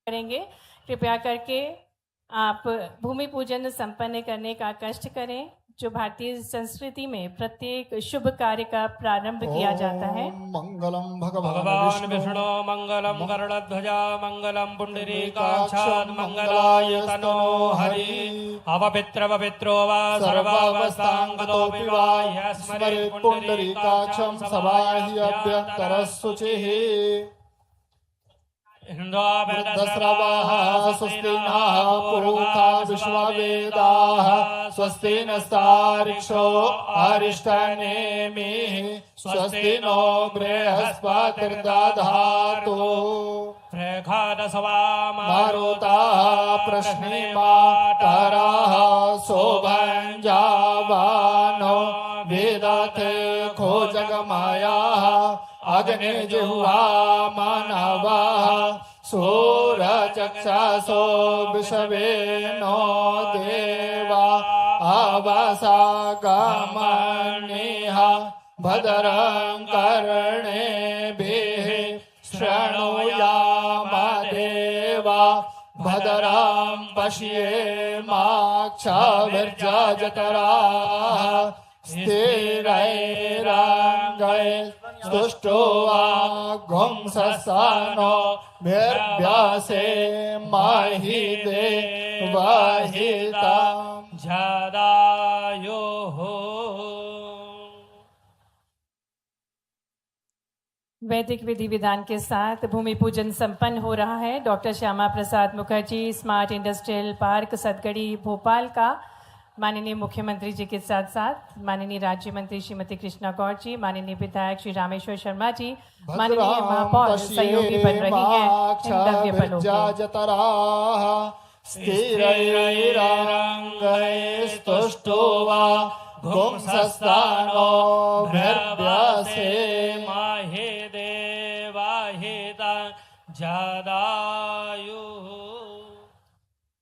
करेंगे। कृपया करके आप भूमि पूजन संपन्न करने का कष्ट करें। जो भारतीय संस्कृति में प्रत्येक शुभ कार्य का प्रारंभ किया जाता है। मंगलम भगवान विष्णु मंगलम गरुड़ध्वजा मंगलम पुंडरीकाक्षात् मंगलाय तनो हरि अपवित्र पवित्रो वा सर्वावस्थांगतोऽपि वा यस्मरेत् पुंडरीकाक्षं सभाहि अभ्यन्तरशुचिः दस्रवाः स्वस्तिनः पुरुखा विश्ववेदाः स्वस्ति नस्तारिक्षो अरिष्टनेमिः स्वस्ति नो बृहस्पतिर्दधातु मारुताः प्रश्नेमातराः शोभञ्जावानो वेदते खोजगमायाः अग्निजिह्वा मानवाः सूरचक्षासो विषवेनो देवा आवासागमनिः भद्रं कर्णेभिः शृणुयामदेवा भद्रं पश्येमाक्षभिर्जजतराः स्थिरैरङ्गैस्तुष्टुवागुंसनो भीर्भ्यासे महि देवहितं जदायुः। वैदिक विधि विधान के साथ भूमि पूजन संपन्न हो रहा है। Doctor Shyama Prasad Mukherjee smart industrial park Sadgadi Bhopal का माननीय मुख्यमंत्री जी के साथ साथ माननीय राज्य मंत्री श्रीमती कृष्णा गौड़ जी, माननीय विधायक श्री रामेश्वर शर्मा जी, माननीय महापौर सहयोगी बन रही हैं इन दिव्य पलों के। स्थिरैरङ्गैस्तुष्टुवा गुंसस्तानो भीर्भ्यासे महि देवहितं जदायुः।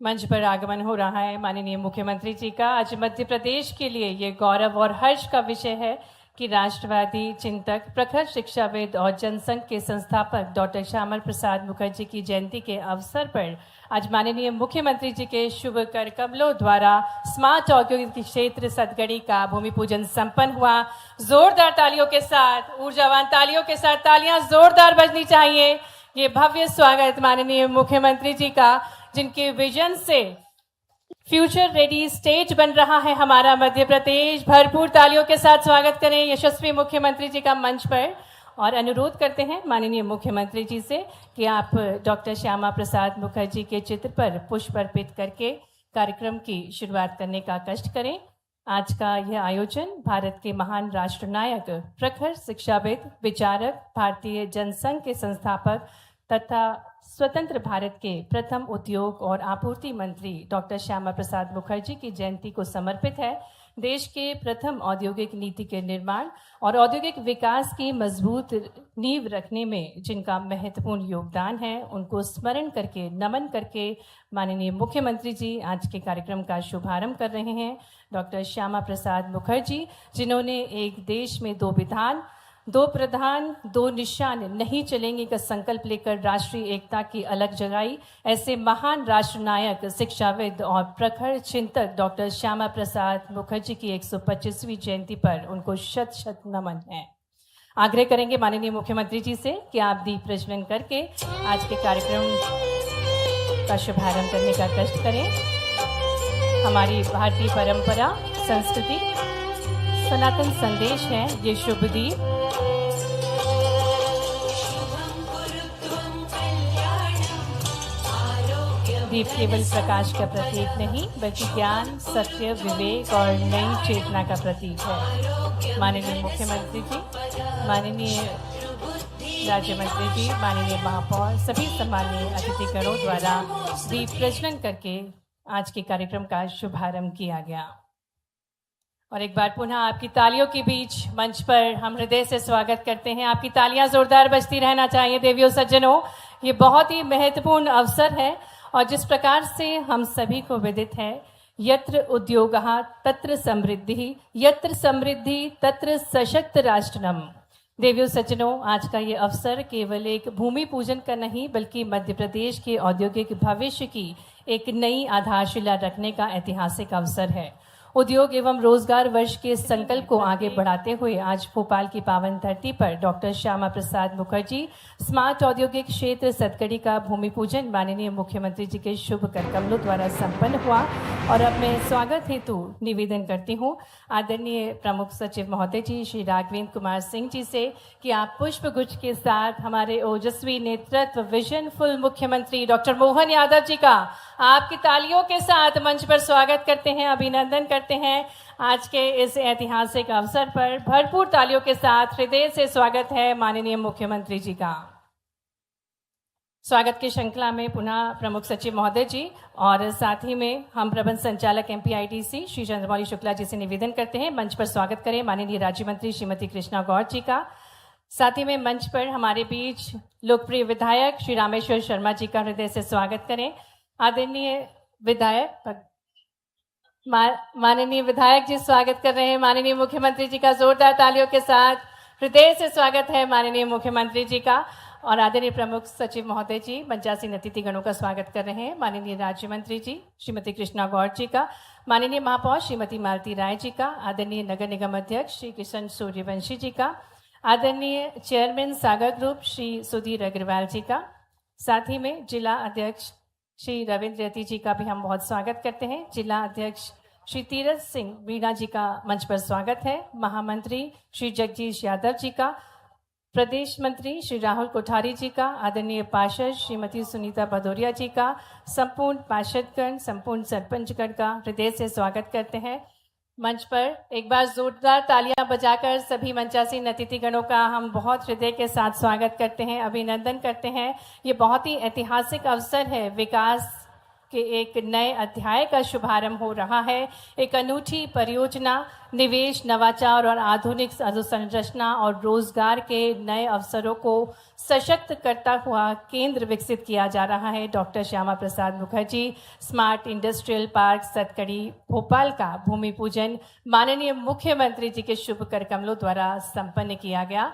मंच पर आगमन हो रहा है माननीय मुख्यमंत्री जी का। आज मध्य प्रदेश के लिए ये गौरव और हर्ष का विषय है कि राष्ट्रवादी चिंतक, प्रखर शिक्षाविद और जनसंघ के संस्थापक डॉक्टर श्यामा प्रसाद मुखर्जी की जयंती के अवसर पर आज माननीय मुख्यमंत्री जी के शुभ कर कमलों द्वारा स्मार्ट औद्योगिक क्षेत्र सदगड़ी का भूमि पूजन संपन्न हुआ। जोरदार तालियों के साथ, ऊर्जावान तालियों के साथ, तालियां जोरदार बजनी चाहिए। ये भव्य स्वागत माननीय मुख्यमंत्री जी का, जिनके विजन से फ्यूचर रेडी स्टेट बन रहा है हमारा मध्य प्रदेश। भरपूर तालियों के साथ स्वागत करें यशस्वी मुख्यमंत्री जी का मंच पर और अनुरोध करते हैं माननीय मुख्यमंत्री जी से कि आप डॉक्टर श्यामा प्रसाद मुखर्जी के चित्र पर पुष्प अर्पित करके कार्यक्रम की शुरुआत करने का कष्ट करें। आज का यह आयोजन भारत के महान राष्ट्रनायक, प्रखर शिक्षाविद, विचारक, भारतीय जनसंघ के संस्थापक तथा स्वतंत्र भारत के प्रथम उद्योग और आपूर्ति मंत्री डॉक्टर श्यामा प्रसाद मुखर्जी की जयंती को समर्पित है। देश के प्रथम औद्योगिक नीति के निर्माण और औद्योगिक विकास की मजबूत नींव रखने में जिनका महत्वपूर्ण योगदान है, उनको स्मरण करके, नमन करके माननीय मुख्यमंत्री जी आज के कार्यक्रम का शुभारंभ कर रहे हैं। डॉक्टर श्यामा प्रसाद मुखर्जी, जिन्होंने एक देश में दो विधान, दो प्रधान, दो निशान नहीं चलेंगे का संकल्प लेकर राष्ट्रीय एकता की अलग जगाई, ऐसे महान राष्ट्रनायक, शिक्षाविद और प्रखर चिंतक डॉक्टर श्यामा प्रसाद मुखर्जी की 125वीं जयंती पर उनको शत शत नमन है। आग्रह करेंगे माननीय मुख्यमंत्री जी से कि आप दीप प्रज्वलन करके आज के कार्यक्रम का शुभारंभ करने का कष्ट करें। हमारी भारतीय परंपरा, संस्कृति, सनातन संदेश है ये शुभ दीप। दीप केवल प्रकाश का प्रतीक नहीं बल्कि ज्ञान, सत्य, विवेक और नई चेतना का प्रतीक है। माननीय मुख्यमंत्री जी, माननीय राज्य मंत्री जी, माननीय महापौर, सभी सम्माननीय अतिथिगणों द्वारा दीप प्रज्वलन करके आज के कार्यक्रम का शुभारंभ किया गया। और एक बार पुनः आपकी तालियों के बीच मंच पर हम हृदय से स्वागत करते हैं। आपकी तालियां जोरदार बजती रहना चाहिए देवियों सज्जनों। ये बहुत ही महत्वपूर्ण अवसर है और जिस प्रकार से हम सभी को विदित है, यत्र उद्योगः तत्र समृद्धि, यत्र समृद्धि तत्र सशक्त राष्ट्रम। देवियों सज्जनों, आज का ये अवसर केवल एक भूमि पूजन का नहीं बल्कि मध्य प्रदेश के औद्योगिक भविष्य की एक नई आधारशिला रखने का ऐतिहासिक अवसर है। उद्योग एवं रोजगार वर्ष के संकल्प को आगे बढ़ाते हुए आज भोपाल की पावन धरती पर डॉक्टर श्यामा प्रसाद मुखर्जी स्मार्ट औद्योगिक क्षेत्र सतगड़ी का भूमि पूजन माननीय मुख्यमंत्री जी के शुभ कर कमलों द्वारा संपन्न हुआ। और अब मैं स्वागत हेतु निवेदन करती हूँ आदरणीय प्रमुख सचिव महोदय जी श्री राघवेंद्र कुमार सिंह जी से कि आप पुष्प गुच्छ के साथ हमारे ओजस्वी नेतृत्व विजनफुल मुख्यमंत्री डॉक्टर मोहन यादव जी का आपकी तालियों के साथ मंच पर स्वागत करते हैं, अभिनंदन करते हैं। आज के इस ऐतिहासिक अवसर पर भरपूर तालियों के साथ हृदय से स्वागत है माननीय मुख्यमंत्री जी का। स्वागत की श्रृंखला में पुनः प्रमुख सचिव महोदय जी और साथ ही में हम प्रबंध संचालक एमपीआईडीसी श्री चंद्रमौली शुक्ला जी से निवेदन करते हैं मंच पर स्वागत करें माननीय राज्य मंत्री श्रीमती कृष्णा गौर जी का। साथ ही में मंच पर हमारे बीच लोकप्रिय विधायक श्री रामेश्वर शर्मा जी का हृदय से स्वागत करें। आदरणीय विधायक माननीय विधायक जी स्वागत कर रहे हैं माननीय मुख्यमंत्री जी का जोरदार तालियों के साथ हृदय से स्वागत है माननीय मुख्यमंत्री जी का। और आदरणीय प्रमुख सचिव महोदय जी मंचासीन अतिथि गणों का स्वागत कर रहे हैं माननीय राज्य मंत्री जी श्रीमती कृष्णा गौर जी का, माननीय महापौर श्रीमती मालती राय जी का, आदरणीय नगर निगम अध्यक्ष श्री किशन सूर्यवंशी जी का, आदरणीय चेयरमैन सागर ग्रुप श्री सुधीर अग्रवाल जी का, साथ ही में जिला अध्यक्ष श्री रविंद्र यति जी का भी हम बहुत स्वागत करते हैं। जिला अध्यक्ष श्री तीरथ सिंह मीणा जी का मंच पर स्वागत है। महामंत्री श्री जगदीश यादव जी का, प्रदेश मंत्री श्री राहुल कोठारी जी का, आदरणीय पार्षद श्रीमती सुनीता भदौरिया जी का, संपूर्ण पार्षदगण संपूर्ण सरपंचगण का हृदय से स्वागत करते हैं। मंच पर एक बार जोरदार तालियां बजाकर सभी मंचासीन अतिथिगणों का हम बहुत हृदय के साथ स्वागत करते हैं, अभिनंदन करते हैं। ये बहुत ही ऐतिहासिक अवसर है, विकास के एक नए अध्याय का शुभारंभ हो रहा है। एक अनूठी परियोजना, निवेश, नवाचार और आधुनिक अधोसंरचना और रोजगार के नए अवसरों को सशक्त करता हुआ केंद्र विकसित किया जा रहा है। Doctor Shyama Prasad Mukherjee smart industrial park Satgadi Bhopal का भूमि पूजन माननीय मुख्यमंत्री जी के शुभ कर कमलों द्वारा संपन्न किया गया।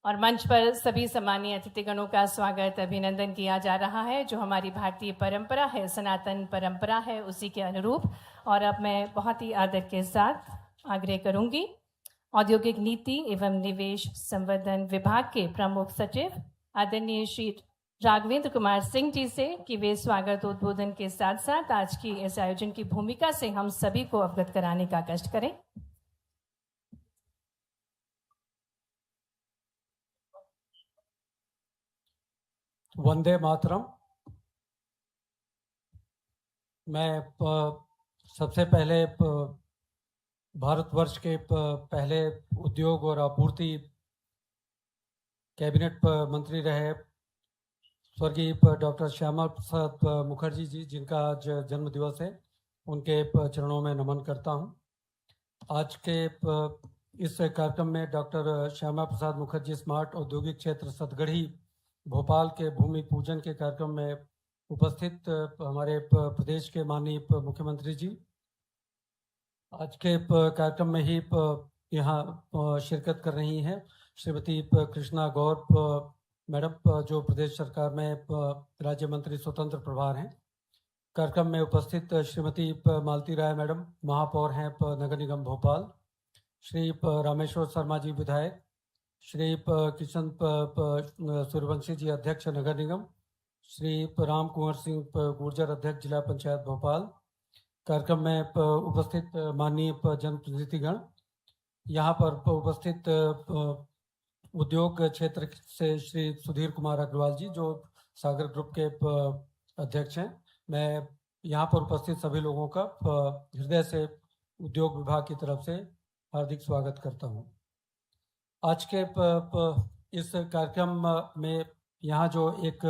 और मंच पर सभी सम्मानीय अतिथिगणों का स्वागत अभिनंदन किया जा रहा है, जो हमारी भारतीय परंपरा है, सनातन परंपरा है, उसी के अनुरूप। और अब मैं बहुत ही आदर के साथ आग्रह करूंगी औद्योगिक नीति एवं निवेश संवर्धन विभाग के प्रमुख सचिव आदरणीय श्री राघवेंद्र कुमार सिंह जी से कि वे स्वागत उद्बोधन के साथ साथ आज की इस आयोजन की भूमिका से हम सभी को अवगत कराने का कष्ट करें। वंदे मातरम। मैं सबसे पहले भारतवर्ष के पहले उद्योग और आपूर्ति कैबिनेट मंत्री रहे स्वर्गीय डॉक्टर श्यामा प्रसाद मुखर्जी जी, जिनका आज जन्म दिवस है, उनके चरणों में नमन करता हूं। आज के इस कार्यक्रम में डॉक्टर श्यामा प्रसाद मुखर्जी स्मार्ट औद्योगिक क्षेत्र सतगड़ी भोपाल के भूमि पूजन के कार्यक्रम में उपस्थित हमारे प्रदेश के माननीय मुख्यमंत्री जी आज के कार्यक्रम में ही यहाँ शिरकत कर रही हैं। श्रीमती कृष्णा गौर मैडम, जो प्रदेश सरकार में राज्य मंत्री स्वतंत्र प्रभार हैं। कार्यक्रम में उपस्थित श्रीमती मालती राय मैडम, महापौर हैं नगर निगम भोपाल। श्री रामेश्वर शर्मा जी विधायक, श्री किशन सूर्यवंशी जी अध्यक्ष नगर निगम, श्री राम कुंवर सिंह गुर्जर अध्यक्ष जिला पंचायत भोपाल। कार्यक्रम में उपस्थित माननीय जनप्रतिनिधिगण, यहाँ पर उपस्थित उद्योग क्षेत्र से श्री सुधीर कुमार अग्रवाल जी, जो सागर ग्रुप के अध्यक्ष हैं। मैं यहाँ पर उपस्थित सभी लोगों का हृदय से उद्योग विभाग की तरफ से हार्दिक स्वागत करता हूँ। आज के इस कार्यक्रम में यहाँ जो एक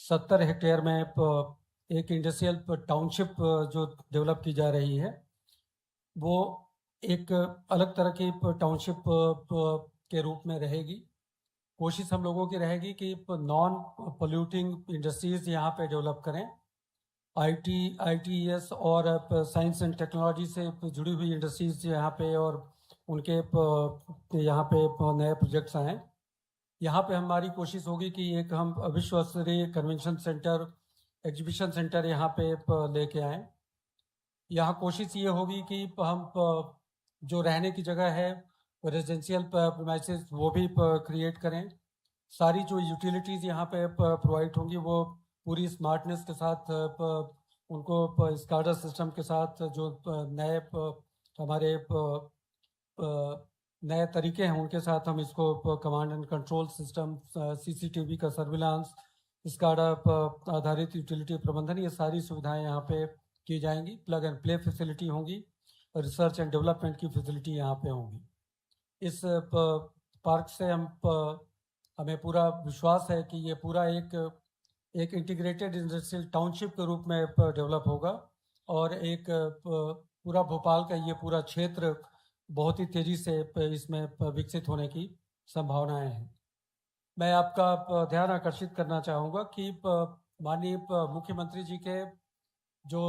70 हेक्टेयर में एक इंडस्ट्रियल टाउनशिप जो डेवलप की जा रही है, वो एक अलग तरह की टाउनशिप के रूप में रहेगी। कोशिश हम लोगों की रहेगी कि नॉन पोल्यूटिंग इंडस्ट्रीज यहाँ पे डेवलप करें। ITES और साइंस एंड टेक्नोलॉजी से जुड़ी हुई इंडस्ट्रीज यहाँ पे और उनके यहाँ पे नए प्रोजेक्ट्स आए। यहाँ पे हमारी कोशिश होगी कि एक हम विश्व स्तरीय कन्वेंशन सेंटर, एग्जीबिशन सेंटर यहाँ पे लेके आएँ। यहाँ कोशिश ये होगी कि हम जो रहने की जगह है रेजिडेंशियल प्रीमाइसेस वो भी क्रिएट करें। सारी जो यूटिलिटीज़ यहाँ पे प्रोवाइड होंगी वो पूरी स्मार्टनेस के साथ उनको स्काडा सिस्टम के साथ जो नए हमारे नए तरीके हैं उनके साथ हम इसको command and control system, CCTV का सर्विलांस, स्काडा आधारित यूटिलिटी प्रबंधन, ये सारी सुविधाएं यहाँ पे की जाएंगी। प्लग एंड प्ले फैसिलिटी होंगी, रिसर्च एंड डेवलपमेंट की फैसिलिटी यहाँ पे होंगी। इस पार्क से हमें पूरा विश्वास है कि ये पूरा एक इंटीग्रेटेड इंडस्ट्रियल टाउनशिप के रूप में डेवलप होगा और एक पूरा भोपाल का ये पूरा क्षेत्र बहुत ही तेज़ी से इसमें विकसित होने की संभावनाएं हैं। मैं आपका ध्यान आकर्षित करना चाहूँगा कि माननीय मुख्यमंत्री जी के जो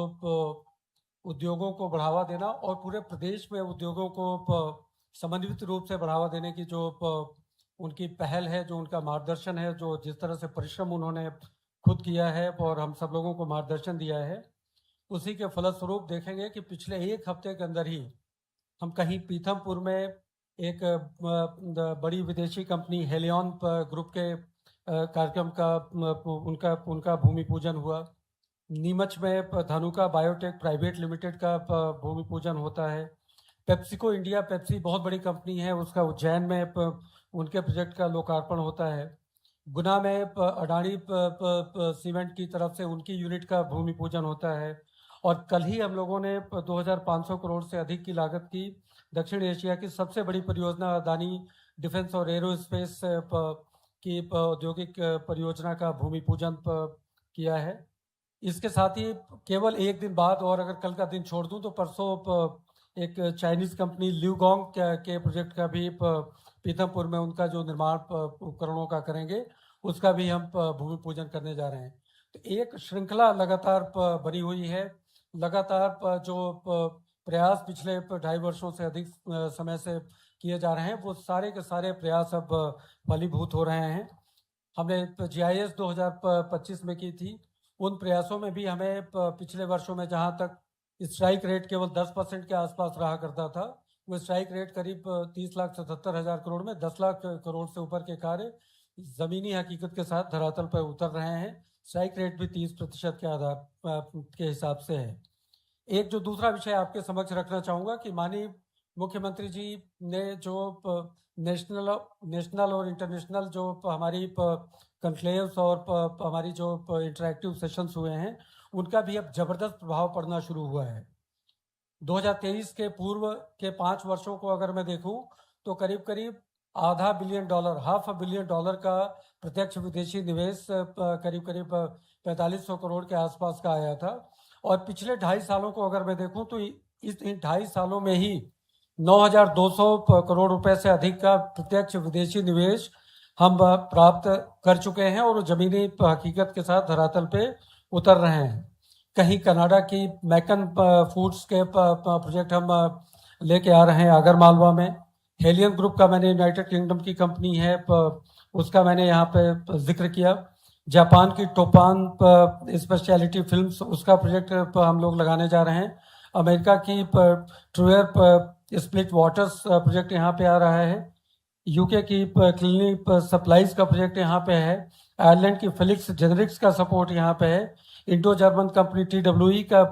उद्योगों को बढ़ावा देना और पूरे प्रदेश में उद्योगों को समन्वित रूप से बढ़ावा देने की जो उनकी पहल है, जो उनका मार्गदर्शन है, जो जिस तरह से परिश्रम उन्होंने खुद किया है और हम सब लोगों को मार्गदर्शन दिया है, उसी के फलस्वरूप देखेंगे कि पिछले एक हफ्ते के अंदर ही हम कहीं पीथमपुर में एक बड़ी विदेशी कंपनी हेलियन ग्रुप के कार्यक्रम का उनका भूमि पूजन हुआ। नीमच में धनुका बायोटेक प्राइवेट लिमिटेड का भूमि पूजन होता है। पेप्सिको इंडिया, पेप्सी बहुत बड़ी कंपनी है, उसका उज्जैन में उनके प्रोजेक्ट का लोकार्पण होता है। गुना में अडानी सीमेंट की तरफ से उनकी यूनिट का भूमि पूजन होता है। और कल ही हम लोगों ने 2500 करोड़ से अधिक की लागत की दक्षिण एशिया की सबसे बड़ी परियोजना अडानी डिफेंस और एरोस्पेस की औद्योगिक परियोजना का भूमि पूजन किया है। इसके साथ ही केवल एक दिन बाद, और अगर कल का दिन छोड़ दूं तो परसों एक चाइनीज़ कंपनी ल्यूगोंग के प्रोजेक्ट का भी पीथमपुर में उनका जो निर्माण उपकरणों का करेंगे उसका भी हम भूमि पूजन करने जा रहे हैं। तो एक श्रृंखला लगातार बनी हुई है। लगातार जो प्रयास पिछले 2.5 वर्षों से अधिक समय से किए जा रहे हैं वो सारे के सारे प्रयास अब फलीभूत हो रहे हैं। हमने GIS 2025 में की थी, उन प्रयासों में भी हमें पिछले वर्षों में जहां तक स्ट्राइक रेट केवल 10% के आसपास रहा करता था, वो स्ट्राइक रेट करीब 30,77,000 करोड़ में 10 लाख करोड़ से ऊपर के कार्य ज़मीनी हकीकत के साथ धरातल पर उतर रहे हैं। स्ट्राइक रेट भी 30% के आधार के हिसाब से है। एक जो दूसरा विषय आपके समक्ष रखना चाहूँगा कि माननीय मुख्यमंत्री जी ने जो नेशनल और इंटरनेशनल जो हमारी कॉन्क्लेव्स और हमारी जो इंटरैक्टिव सेशंस हुए हैं उनका भी अब ज़बरदस्त प्रभाव पड़ना शुरू हुआ है। 2023 के पूर्व के 5 वर्षों को अगर मैं देखूं तो करीब $500 बिलियन, $500 बिलियन का प्रत्यक्ष विदेशी निवेश करीब 4500 करोड़ के आसपास का आया था। और पिछले 2.5 सालों को अगर मैं देखूं तो इन 2.5 सालों में ही 9,200 करोड़ रुपए से अधिक का प्रत्यक्ष विदेशी निवेश हम प्राप्त कर चुके हैं और जमीनी हकीकत के साथ धरातल पे उतर रहे हैं। कहीं कनाडा की मैकन फूड्स के प्रोजेक्ट हम लेके आ रहे हैं आगरमालवा में। हेलियन ग्रुप का मैंने यूनाइटेड किंगडम की कंपनी है उसका मैंने यहाँ पे जिक्र किया। जापान की टोपान स्पेशलिटी फिल्म्स उसका प्रोजेक्ट हम लोग लगाने जा रहे हैं। अमेरिका की ट्रूयर स्प्लिट वाटर्स प्रोजेक्ट यहाँ पे आ रहा है। यूके की क्लिनिक सप्लाईज का प्रोजेक्ट यहाँ पे है। आयरलैंड की फिलिक्स जेनरिक्स का सपोर्ट यहाँ पे है। इंडो जर्मन कंपनी TWE का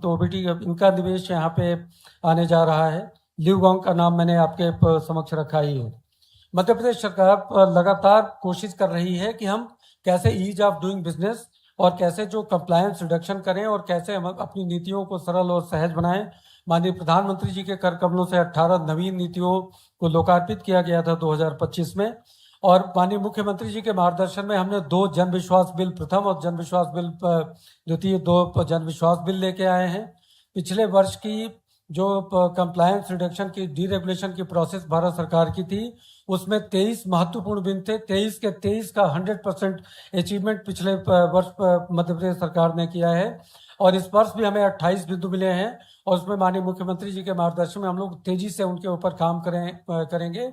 तो बेटी इनका निवेश यहाँ पे आने जा रहा है। ल्यूगोंग का नाम मैंने आपके समक्ष रखा ही है। मध्य प्रदेश सरकार लगातार कोशिश कर रही है कि हम कैसे ईज ऑफ डूइंग बिजनेस और कैसे जो कंप्लायंस रिडक्शन करें और कैसे हम अपनी नीतियों को सरल और सहज बनाएं। माननीय प्रधानमंत्री जी के कर कमलों से 18 नवीन नीतियों को लोकार्पित किया गया था 2025 में और माननीय मुख्यमंत्री जी के मार्गदर्शन में हमने 2 जन विश्वास बिल प्रथम और जन विश्वास बिल द्वितीय 2 जन विश्वास बिल लेके आए हैं। पिछले वर्ष की जो कंप्लायंस रिडक्शन की डीरेगुलेशन की प्रोसेस भारत सरकार की थी उसमें 23 महत्वपूर्ण बिल थे। 23 के 23 का 100% अचीवमेंट पिछले वर्ष मध्य प्रदेश सरकार ने किया है। और इस वर्ष भी हमें 28 बिंदु मिले हैं और उसमें माननीय मुख्यमंत्री जी के मार्गदर्शन में हम लोग तेजी से उनके ऊपर काम करेंगे।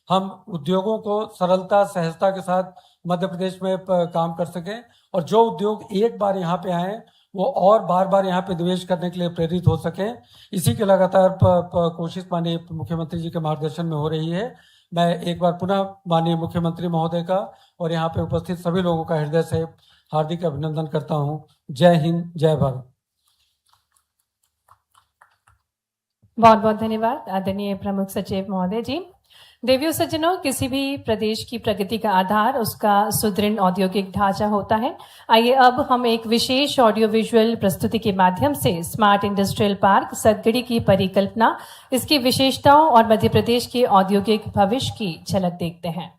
हम उद्योगों को सरलता सहजता के साथ मध्य प्रदेश में काम कर सकें और जो उद्योग एक बार यहाँ पे आए वो और बार बार यहाँ पे निवेश करने के लिए प्रेरित हो सकें, इसी के लगातार कोशिश माननीय मुख्यमंत्री जी के मार्गदर्शन में हो रही है। मैं एक बार पुनः माननीय मुख्यमंत्री महोदय का और यहाँ पे उपस्थित सभी लोगों का हृदय से हार्दिक अभिनंदन करता हूँ। जय हिंद, जय भारत। बहुत बहुत धन्यवाद आदरणीय प्रमुख सचिव महोदय जी। देवियों सज्जनों, किसी भी प्रदेश की प्रगति का आधार उसका सुदृढ़ औद्योगिक ढांचा होता है। आइए अब हम एक विशेष ऑडियो विजुअल प्रस्तुति के माध्यम से स्मार्ट इंडस्ट्रियल पार्क सतगड़ी की परिकल्पना, इसकी विशेषताओं और मध्य प्रदेश के औद्योगिक भविष्य की झलक देखते हैं।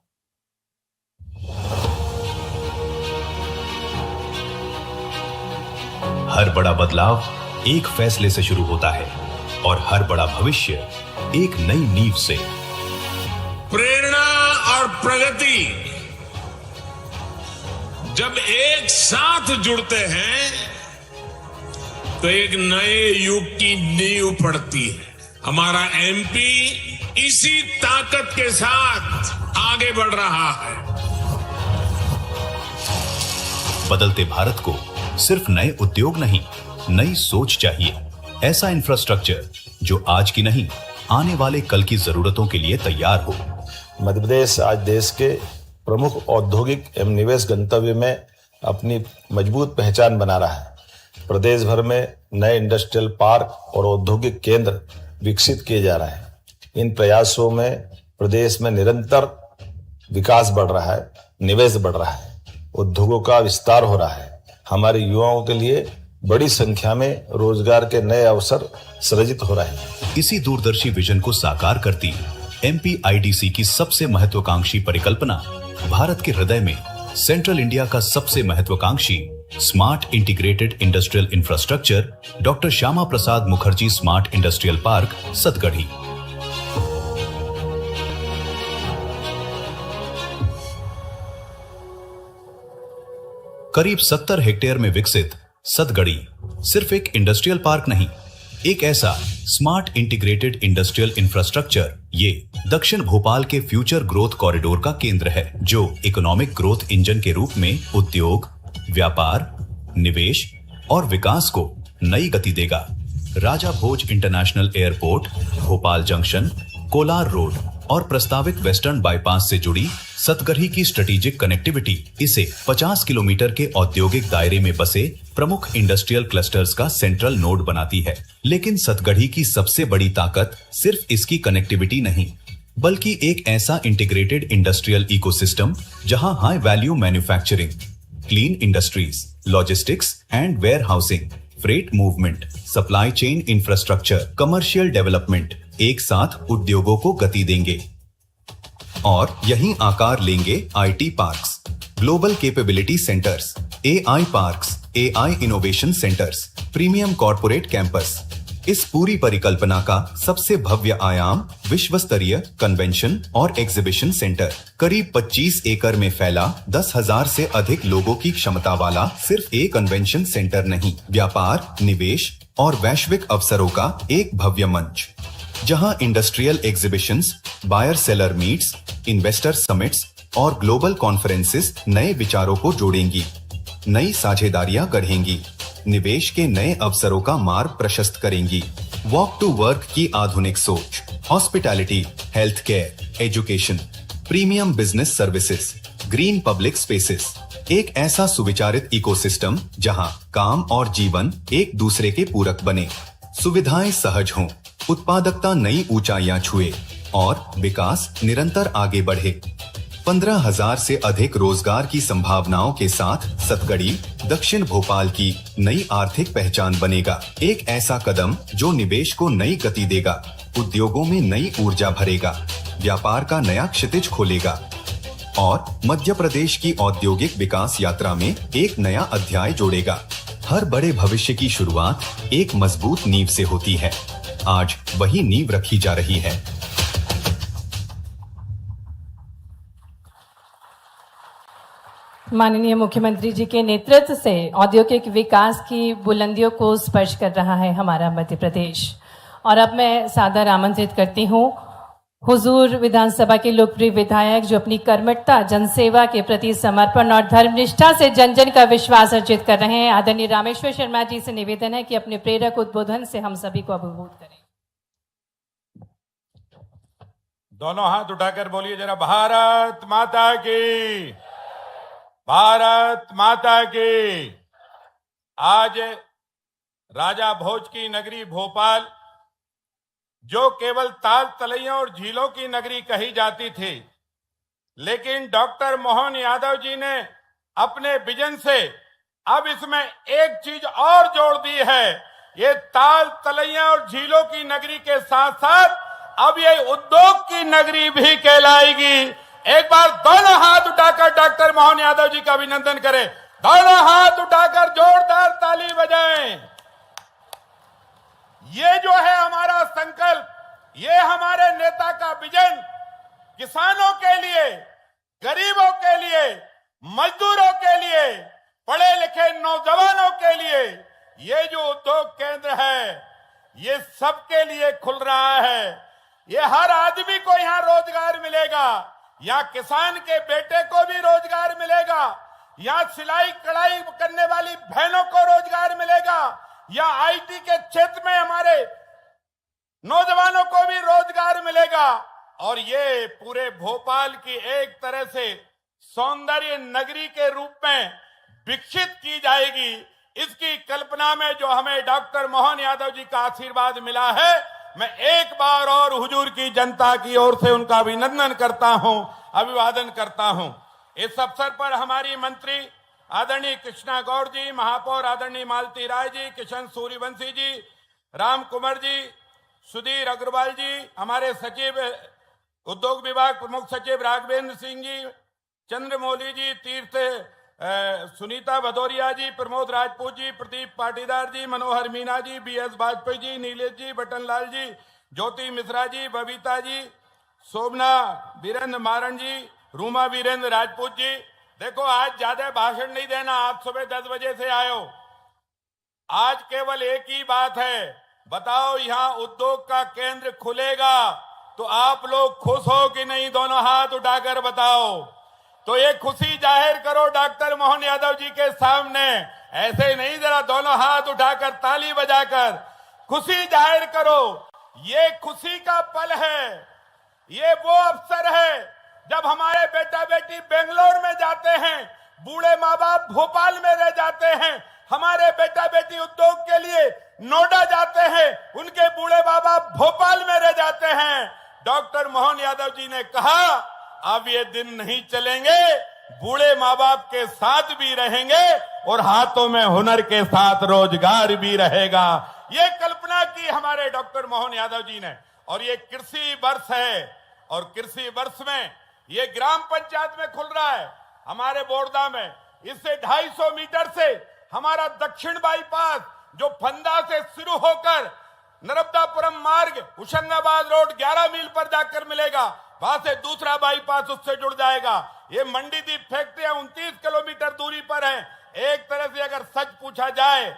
हर बड़ा बदलाव एक फैसले से शुरू होता है और हर बड़ा भविष्य एक नई नींव से। प्रेरणा और प्रगति जब एक साथ जुड़ते हैं तो एक नए युग की नींव पड़ती है। हमारा एमपी इसी ताकत के साथ आगे बढ़ रहा है। बदलते भारत को सिर्फ नए उद्योग नहीं, नई सोच चाहिए। ऐसा इंफ्रास्ट्रक्चर जो आज की नहीं, आने वाले कल की जरूरतों के लिए तैयार हो। मध्य प्रदेश आज देश के प्रमुख औद्योगिक एवं निवेश गंतव्य में अपनी मजबूत पहचान बना रहा है। प्रदेश भर में नए इंडस्ट्रियल पार्क और औद्योगिक केंद्र विकसित किए जा रहे हैं। इन प्रयासों में प्रदेश में निरंतर विकास बढ़ रहा है, निवेश बढ़ रहा है, उद्योगों का विस्तार हो रहा है। हमारे युवाओं के लिए बड़ी संख्या में रोजगार के नए अवसर सृजित हो रहे हैं। इसी दूरदर्शी विजन को साकार करती MPIDC की सबसे महत्वाकांक्षी परिकल्पना भारत के हृदय में सेंट्रल इंडिया का सबसे महत्वाकांक्षी smart integrated industrial infrastructure doctor Shyama Prasad Mukherjee smart industrial park Satgarhi. करीब 70 हेक्टेयर में विकसित सतगढ़ी सिर्फ एक इंडस्ट्रियल पार्क नहीं, एक ऐसा स्मार्ट इंटीग्रेटेड इंडस्ट्रियल इंफ्रास्ट्रक्चर, ये दक्षिण भोपाल के फ्यूचर ग्रोथ कॉरिडोर का केंद्र है, जो इकोनॉमिक ग्रोथ इंजन के रूप में उद्योग, व्यापार, निवेश और विकास को नई गति देगा। Raja Bhoj international airport, Bhopal junction, Kolar road और प्रस्तावित वेस्टर्न बाईपास से जुड़ी सतगढ़ी की स्ट्रेटेजिक कनेक्टिविटी इसे 50 किलोमीटर के औद्योगिक दायरे में बसे प्रमुख इंडस्ट्रियल क्लस्टर्स का सेंट्रल नोड बनाती है। लेकिन सतगढ़ी की सबसे बड़ी ताकत सिर्फ इसकी कनेक्टिविटी नहीं, बल्कि एक ऐसा इंटीग्रेटेड इंडस्ट्रियल इकोसिस्टम जहां high value manufacturing, clean industries, logistics and warehousing, freight movement, supply chain infrastructure, commercial development एक साथ उद्योगों को गति देंगे। और यहीं आकार लेंगे IT parks, global capability centres, AI parks, AI innovation centres, premium corporate campus. इस पूरी परिकल्पना का सबसे भव्य आयाम विश्व स्तरीय कन्वेंशन और एग्जीबिशन सेंटर, करीब 25 एकड़ में फैला 10,000 से अधिक लोगों की क्षमता वाला सिर्फ एक कन्वेंशन सेंटर नहीं, व्यापार, निवेश और वैश्विक अवसरों का एक भव्य मंच, जहां industrial exhibitions, buyer seller meets, investor summits और ग्लोबल कॉन्फ्रेंसेस नए विचारों को जोड़ेंगी, नई साझेदारियां गढ़ेंगी, निवेश के नए अवसरों का मार्ग प्रशस्त करेंगी। वॉक टू वर्क की आधुनिक सोच, hospitality, health care, education, premium business services, green public spaces, एक ऐसा सुविचारित इकोसिस्टम जहां काम और जीवन एक दूसरे के पूरक बने, सुविधाएं सहज हों, उत्पादकता नई ऊंचाइयां छुए और विकास निरंतर आगे बढ़े। 15,000 से अधिक रोजगार की संभावनाओं के साथ सतगढ़ी दक्षिण भोपाल की नई आर्थिक पहचान बनेगा। एक ऐसा कदम जो निवेश को नई गति देगा, उद्योगों में नई ऊर्जा भरेगा, व्यापार का नया क्षितिज खोलेगा और मध्य प्रदेश की औद्योगिक विकास यात्रा में एक नया अध्याय जोड़ेगा। हर बड़े भविष्य की शुरुआत एक मजबूत नींव से होती है। आज वही नींव रखी जा रही है। माननीय मुख्यमंत्री जी के नेतृत्व से औद्योगिक विकास की बुलंदियों को स्पर्श कर रहा है हमारा मध्य प्रदेश। और अब मैं सादर आमंत्रित करती हूँ हुजूर विधानसभा के लोकप्रिय विधायक जो अपनी कर्मठता, जनसेवा के प्रति समर्पण और धर्मनिष्ठा से जन जन का विश्वास अर्जित कर रहे हैं। आदरणीय रामेश्वर शर्मा जी से निवेदन है कि अपने प्रेरक उद्बोधन से हम सभी को अभिभूत करें। दोनों हाथ उठाकर बोलिए जरा, भारत माता की, भारत माता की। आज राजा भोज की नगरी भोपाल, जो केवल ताल तलैयों और झीलों की नगरी कही जाती थी, लेकिन डॉक्टर मोहन यादव जी ने अपने विजन से अब इसमें एक चीज और जोड़ दी है। ये ताल तलैयों और झीलों की नगरी के साथ साथ अब ये उद्योग की नगरी भी कहलाएगी। एक बार दोनों हाथ उठाकर डॉक्टर मोहन यादव जी का अभिनंदन करें। दोनों हाथ उठाकर जोरदार ताली बजाएं। ये जो है हमारा संकल्प, ये हमारे नेता का विजन, किसानों के लिए, गरीबों के लिए, मजदूरों के लिए, पढ़े लिखे नौजवानों के लिए ये जो उद्योग केंद्र है ये सबके लिए खुल रहा है। ये हर आदमी को यहाँ रोजगार मिलेगा, यहाँ किसान के बेटे को भी रोजगार मिलेगा, यहाँ सिलाई कढ़ाई करने वाली बहनों को रोजगार मिलेगा, या आईटी के क्षेत्र में हमारे नौजवानों को भी रोजगार मिलेगा। और ये पूरे भोपाल की एक तरह से सौंदर्य नगरी के रूप में विकसित की जाएगी। इसकी कल्पना में जो हमें डॉक्टर मोहन यादव जी का आशीर्वाद मिला है, मैं एक बार और हुजूर की जनता की ओर से उनका अभिनंदन करता हूं, अभिवादन करता हूं। इस अवसर पर हमारी मंत्री आदरणीय कृष्णा गौड़ जी, महापौर आदरणीय मालती राय जी, किशन सूर्यवंशी जी, राम कुमार जी, सुधीर अग्रवाल जी, हमारे सचिव उद्योग विभाग प्रमुख सचिव राघवेंद्र सिंह जी, चंद्रमौली जी, तीर्थ सुनीता भदौरिया जी, प्रमोद राजपूत जी, प्रदीप पाटीदार जी, मनोहर मीना जी, बीएस वाजपेयी जी, नीलेश जी, बटनलाल जी, ज्योति मिश्रा जी, बबीता जी, शोभना वीरेंद्र मारन जी, रूमा वीरेंद्र राजपूत जी। देखो आज ज्यादा भाषण नहीं देना, आप सुबह 10 बजे से आयो। आज केवल एक ही बात है, बताओ यहाँ उद्योग का केंद्र खुलेगा तो आप लोग खुश हो कि नहीं? दोनों हाथ उठाकर बताओ। तो ये खुशी जाहिर करो डॉक्टर मोहन यादव जी के सामने, ऐसे नहीं, जरा दोनों हाथ उठाकर ताली बजाकर खुशी जाहिर करो। ये खुशी का पल है, ये वो अवसर है जब हमारे बेटा बेटी बेंगलोर में जाते हैं, बूढ़े माँ बाप भोपाल में रह जाते हैं, हमारे बेटा बेटी उद्योग के लिए नोएडा जाते हैं, उनके बूढ़े माँ बाप भोपाल में रह जाते हैं। डॉक्टर मोहन यादव जी ने कहा अब ये दिन नहीं चलेंगे, बूढ़े माँ बाप के साथ भी रहेंगे और हाथों में हुनर के साथ रोजगार भी रहेगा। ये कल्पना की हमारे डॉक्टर मोहन यादव जी ने। और ये कृषि वर्ष है, और कृषि वर्ष में ये ग्राम पंचायत में खुल रहा है हमारे बोरदा में। इससे 250 मीटर से हमारा दक्षिण बाईपास जो फंदा से शुरू होकर नर्मदापुरम मार्ग होशंगाबाद रोड 11 मील पर जाकर मिलेगा, वहां से दूसरा बाईपास उससे जुड़ जाएगा। ये मंडीदीप फैक्ट्रियां 29 किलोमीटर दूरी पर है। एक तरह से अगर सच पूछा जाए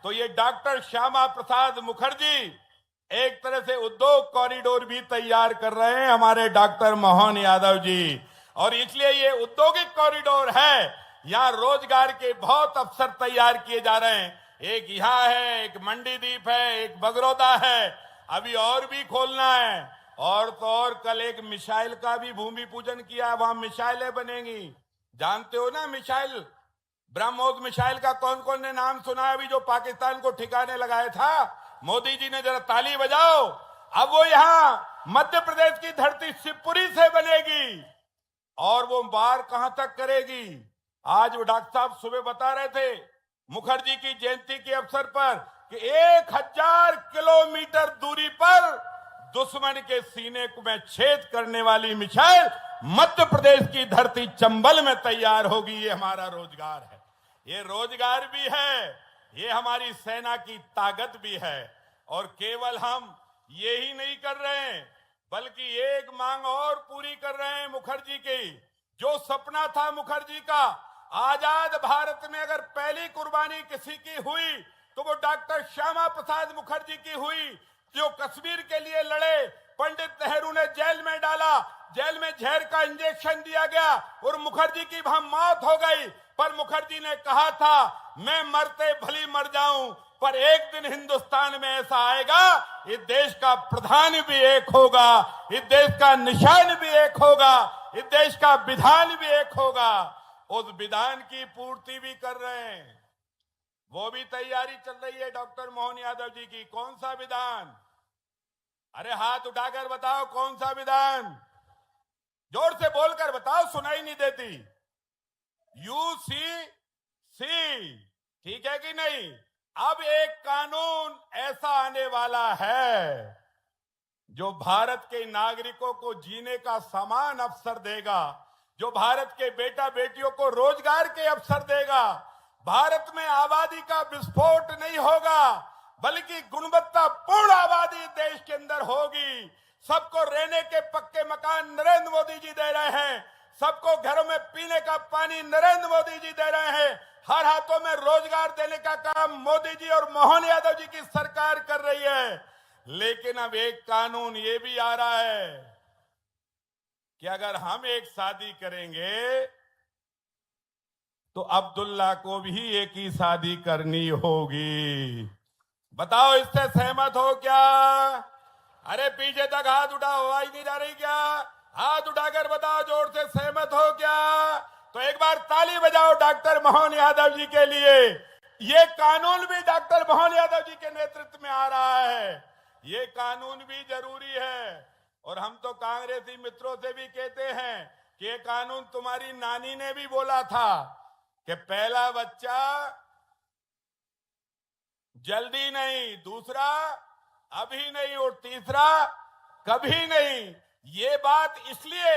तो ये डॉक्टर श्यामा प्रसाद मुखर्जी एक तरह से उद्योग कॉरिडोर भी तैयार कर रहे हैं हमारे डॉक्टर मोहन यादव जी। और इसलिए ये औद्योगिक कॉरिडोर है, यहाँ रोजगार के बहुत अवसर तैयार किए जा रहे हैं। एक यहाँ है, एक मंडीदीप है, एक बगरौदा है, अभी और भी खोलना है। और तो और कल एक मिसाइल का भी भूमि पूजन किया, वहां मिसाइलें बनेंगी। जानते हो ना मिसाइल, ब्रह्मोस मिसाइल का कौन कौन ने नाम सुना है? अभी जो पाकिस्तान को ठिकाने लगाया था, मोदी जी ने जरा ताली बजाओ। अब वो यहाँ मध्य प्रदेश की धरती शिवपुरी से बनेगी, और वो बार कहां तक करेगी? आज वो डॉक्टर साहब सुबह बता रहे थे मुखर्जी की जयंती के अवसर पर कि 1000 किलोमीटर दूरी पर दुश्मन के सीने में छेद करने वाली मिसाइल मध्य प्रदेश की धरती चंबल में तैयार होगी। ये हमारा रोजगार है, ये रोजगार भी है, ये हमारी सेना की ताकत भी है। और केवल हम यही नहीं कर रहे हैं, बल्कि एक मांग और पूरी कर रहे हैं मुखर्जी की। जो सपना था मुखर्जी का आजाद भारत में अगर पहली कुर्बानी किसी की हुई तो वो डॉक्टर श्यामा प्रसाद मुखर्जी की हुई, जो कश्मीर के लिए लड़े। पंडित नेहरू ने जेल में डाला, जेल में जहर का इंजेक्शन दिया गया और मुखर्जी की वहां मौत हो गई। पर मुखर्जी ने कहा था, मैं मरते भली मर जाऊं, पर एक दिन हिंदुस्तान में ऐसा आएगा, इस देश का प्रधान भी एक होगा, इस देश का निशान भी एक होगा, इस देश का विधान भी एक होगा। उस विधान की पूर्ति भी कर रहे हैं, वो भी तैयारी चल रही है डॉक्टर मोहन यादव जी की। कौन सा विधान? अरे हाथ उठाकर बताओ, कौन सा विधान? जोर से बोलकर बताओ, सुनाई नहीं देती। यूसीसी, ठीक है कि नहीं? अब एक कानून ऐसा आने वाला है जो भारत के नागरिकों को जीने का समान अवसर देगा, जो भारत के बेटा बेटियों को रोजगार के अवसर देगा। भारत में आबादी का विस्फोट नहीं होगा, बल्कि गुणवत्तापूर्ण आबादी देश के अंदर होगी। सबको रहने के पक्के मकान नरेंद्र मोदी जी दे रहे हैं, सबको घरों में पीने का पानी नरेंद्र मोदी जी दे रहे हैं, हर हाथों में रोजगार देने का काम मोदी जी और मोहन यादव जी की सरकार कर रही है। लेकिन अब एक कानून ये भी आ रहा है कि अगर हम एक शादी करेंगे तो अब्दुल्ला को भी एक ही शादी करनी होगी। बताओ, इससे सहमत हो क्या? अरे पीछे तक हाथ उठाओ, आवाज नहीं जा रही क्या? हाथ उठाकर बताओ जोर से, सहमत हो क्या? तो एक बार ताली बजाओ डॉक्टर मोहन यादव जी के लिए। ये कानून भी डॉक्टर मोहन यादव जी के नेतृत्व में आ रहा है। ये कानून भी जरूरी है। और हम तो कांग्रेसी मित्रों से भी कहते हैं कि ये कानून तुम्हारी नानी ने भी बोला था कि पहला बच्चा जल्दी नहीं, दूसरा अभी नहीं और तीसरा कभी नहीं। ये बात इसलिए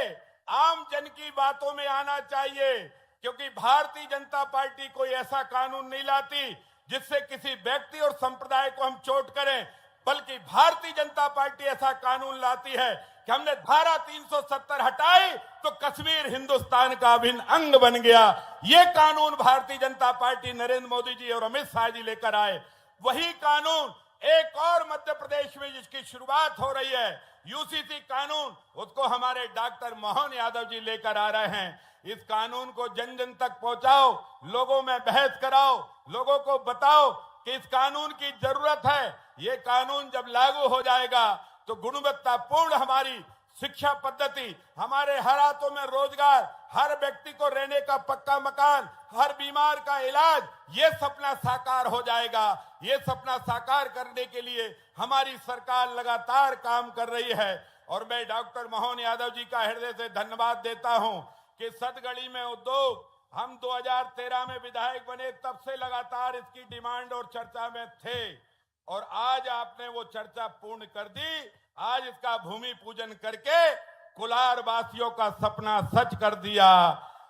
आम जन की बातों में आना चाहिए क्योंकि भारतीय जनता पार्टी कोई ऐसा कानून नहीं लाती जिससे किसी व्यक्ति और संप्रदाय को हम चोट करें, बल्कि भारतीय जनता पार्टी ऐसा कानून लाती है कि हमने धारा 370 हटाई तो कश्मीर हिंदुस्तान का अभिन्न अंग बन गया। ये कानून भारतीय जनता पार्टी नरेंद्र मोदी जी और अमित शाह जी लेकर आए। वही कानून एक और मध्य प्रदेश में जिसकी शुरुआत हो रही है, यूसीसी कानून, उसको हमारे डॉक्टर मोहन यादव जी लेकर आ रहे हैं। इस कानून को जन जन तक पहुंचाओ, लोगों में बहस कराओ, लोगों को बताओ कि इस कानून की जरूरत है। ये कानून जब लागू हो जाएगा तो गुणवत्तापूर्ण हमारी शिक्षा पद्धति, हमारे हर हाथों में रोजगार, हर व्यक्ति को रहने का पक्का मकान, हर बीमार का इलाज, ये सपना साकार हो जाएगा। ये सपना साकार करने के लिए हमारी सरकार लगातार काम कर रही है और मैं डॉक्टर मोहन यादव जी का हृदय से धन्यवाद देता हूं कि सतगड़ी में उद्योग, हम 2013 में विधायक बने तब से लगातार इसकी डिमांड और चर्चा में थे और आज आपने वो चर्चा पूर्ण कर दी। आज इसका भूमि पूजन करके कुलार वासियों का सपना सच कर दिया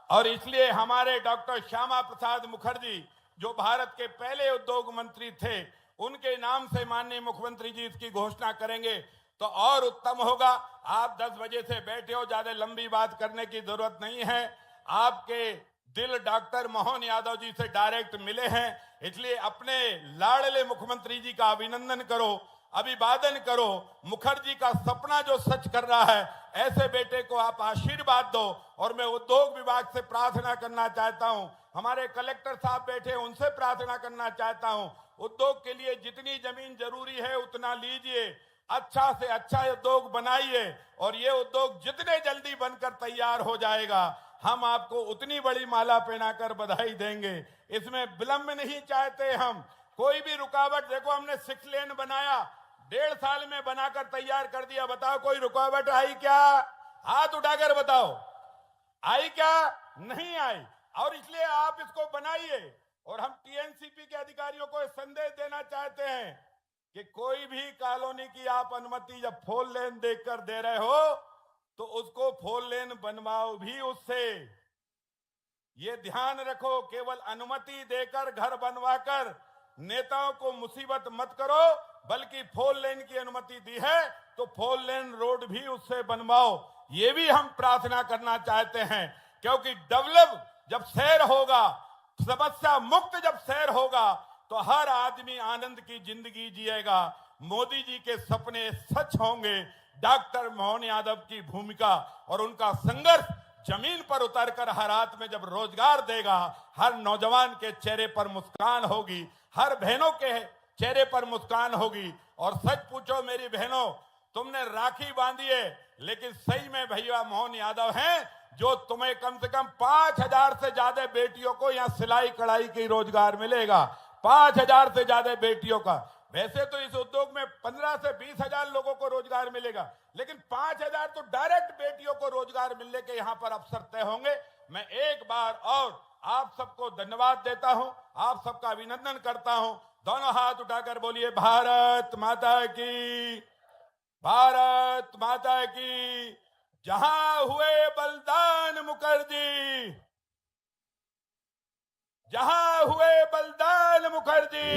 और इसलिए हमारे डॉक्टर श्यामा प्रसाद मुखर्जी जो भारत के पहले उद्योग मंत्री थे, उनके नाम से माननीय मुख्यमंत्री जी इसकी घोषणा करेंगे तो और उत्तम होगा। आप 10 बजे से बैठे हो, ज्यादा लंबी बात करने की जरूरत नहीं है। आपके दिल डॉक्टर मोहन यादव जी से डायरेक्ट मिले हैं, इसलिए अपने लाडले मुख्यमंत्री जी का अभिनंदन करो, अभिवादन करो। मुखर्जी का सपना जो सच कर रहा है, ऐसे बेटे को आप आशीर्वाद दो। और मैं उद्योग विभाग से प्रार्थना करना चाहता हूं, हमारे कलेक्टर साहब बैठे, उनसे प्रार्थना करना चाहता हूं, उद्योग के लिए जितनी जमीन जरूरी है उतना लीजिए, अच्छा से अच्छा उद्योग बनाइए और ये उद्योग जितने जल्दी बनकर तैयार हो जाएगा हम आपको उतनी बड़ी माला पहनाकर बधाई देंगे। इसमें विलंब नहीं चाहते हम, कोई भी रुकावट। देखो हमने 6 लेन बनाया, 1.5 साल में बनाकर तैयार कर दिया। बताओ कोई रुकावट आई क्या? हाथ उठाकर बताओ, आई क्या? नहीं आई। और इसलिए आप इसको बनाइए। और हम टीएनसीपी के अधिकारियों को संदेश देना चाहते हैं कि कोई भी कॉलोनी की आप अनुमति जब 4 लेन देखकर दे रहे हो तो उसको 4 लेन बनवाओ भी उससे। ये ध्यान रखो, केवल अनुमति देकर घर बनवाकर नेताओं को मुसीबत मत करो, बल्कि 4 लेन की अनुमति दी है तो 4 लेन रोड भी उससे बनवाओ। ये भी हम प्रार्थना करना चाहते हैं क्योंकि जब शहर होगा, समस्या मुक्त जब शहर होगा, तो हर आदमी आनंद की जिंदगी जिएगा। मोदी जी के सपने सच होंगे। डॉक्टर मोहन यादव की भूमिका और उनका संघर्ष जमीन पर उतरकर हर हाथ में जब रोजगार देगा, हर नौजवान के चेहरे पर मुस्कान होगी, हर बहनों के चेहरे पर मुस्कान होगी। और सच पूछो मेरी बहनों, तुमने राखी बांधी है, लेकिन सही में भैया मोहन यादव हैं जो तुम्हें कम से कम 5,000 से ज्यादा बेटियों को यहाँ सिलाई कढ़ाई की रोजगार मिलेगा। 5,000 से ज्यादा बेटियों का। वैसे तो इस उद्योग में 15 से 20,000 लोगों को रोजगार मिलेगा, लेकिन 5,000 तो डायरेक्ट बेटियों को रोजगार मिलने के यहाँ पर अवसर तय होंगे। मैं एक बार और आप सबको धन्यवाद देता हूं, आप सबका अभिनंदन करता हूं। दोनों हाथ उठाकर बोलिए भारत माता की, भारत माता की। जहां हुए बलिदान मुखर्जी, जहां हुए बलिदान मुखर्जी।